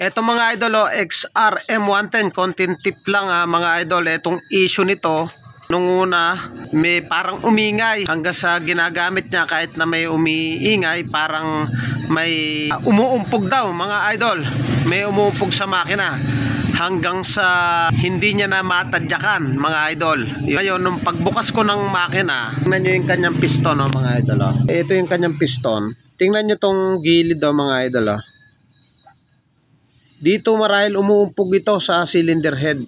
Eto mga idol, XRM110, content tip lang mga idol. Etong issue nito, nung una may parang umingay hanggang sa ginagamit niya, kahit na may umiingay, parang may umuumpog daw mga idol. May umuumpog sa makina hanggang sa hindi niya na matadyakan mga idol. Ngayon, nung pagbukas ko ng makina, tingnan nyo yung kanyang piston mga idol. Ito yung kanyang piston. Tingnan nyo tong gilid mga idol. Dito marahil umuumpog ito sa cylinder head.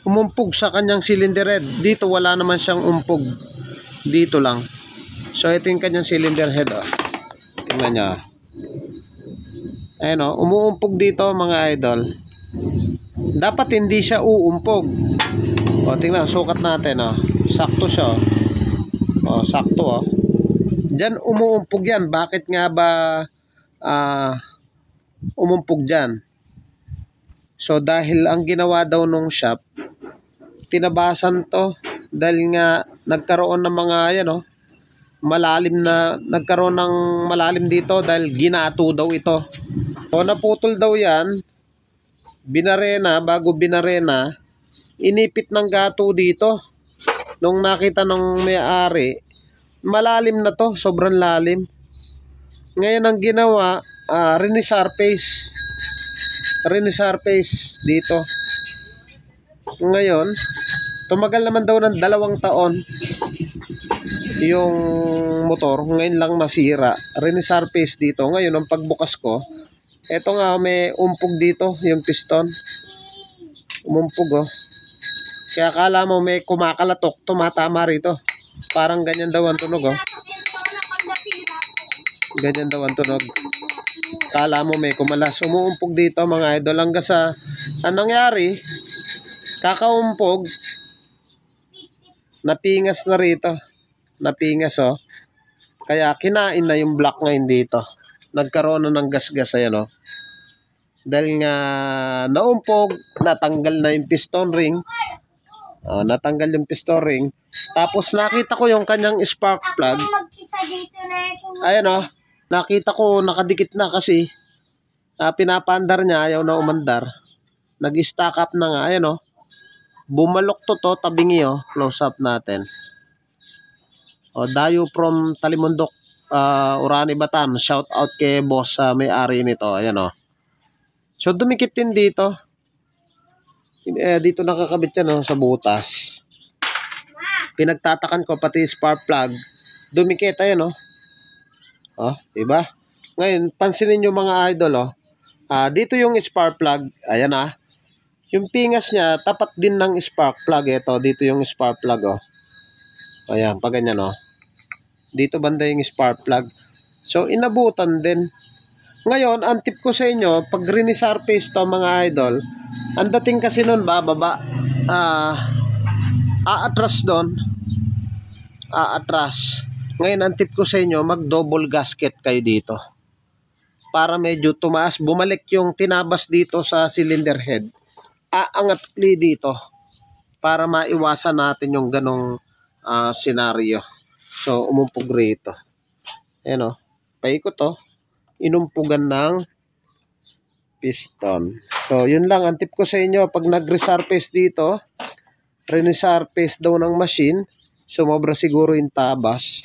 Umumpog sa kanyang cylinder head. Dito wala naman siyang umpog. Dito lang. So ito yung kanyang cylinder head. Tingnan nyo. Ayan umuumpog dito mga idol. Dapat hindi siya uumpog. Tingnan, sukat natin sakto siya. Sakto Diyan umuumpog yan. Bakit nga ba umumpog dyan? So dahil ang ginawa daw nung shop, tinabasan to dahil nga nagkaroon ng mga nagkaroon ng malalim dito dahil ginato daw ito. So naputol daw yan, binarena, bago binarena, inipit ng gato dito. Nung nakita ng may-ari, malalim na to, sobrang lalim. Ngayon ang ginawa, rinisarface dito. Ngayon, tumagal naman daw ng 2 taon yung motor. Ngayon lang nasira. Rinisarface dito. Ngayon, ang pagbukas ko, eto nga, may umpog dito, yung piston. Umumpog Kaya akala mo may kumakalatok, tumatama rito. Parang ganyan daw ang tunog Ganyan daw ang tunog. Kala mo may kumalas. Umuumpog dito mga idol. Hanggang sa anong nangyari, kakaumpog, napingas na rito. Napingas Kaya kinain na yung block ngayon dito. Nagkaroon na ng gas-gas Dahil nga naumpog, natanggal na yung piston ring. Natanggal yung piston ring. Tapos nakita ko yung kanyang spark plug. Ayan nakita ko nakadikit na kasi pinapaandar niya, ayaw na umandar. Nag-stack up na nga. Ayan bumalok to tabingi close up natin. Dayo from Talimundok, Orani, Batan. Shout out kay boss may-ari nito. Ayan So dumikit din dito. Dito nakakabit yan sa butas. Pinagtatakan ko pati spark plug. Dumikit ayan diba? Ngayon, pansinin nyo mga idol dito yung spark plug. Ayan yung pingas niya, tapat din ng spark plug. Ito, dito yung spark plug Ayan, pag ganyan dito banda yung spark plug. So, inabutan din. Ngayon, ang tip ko sa inyo, pag rinisarface to mga idol, ang dating kasi nun bababa, aatras doon. Aatras. Ngayon, ang tip ko sa inyo, mag-double gasket kayo dito. Para medyo tumaas, bumalik yung tinabas dito sa cylinder head. Aangat ulit dito para maiwasan natin yung ganong senaryo. So, umumpog rito. Ayan paikot inumpugan ng piston. So, yun lang ang tip ko sa inyo. Pag nag-resurface dito, rinisarface daw ng machine, sumobra siguro yung tabas.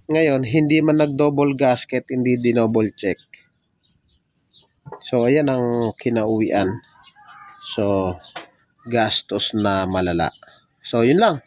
Ngayon, hindi man nag-double gasket, hindi dinouble check. So, ayan ang kinauwian. So, gastos na malala. So, yun lang.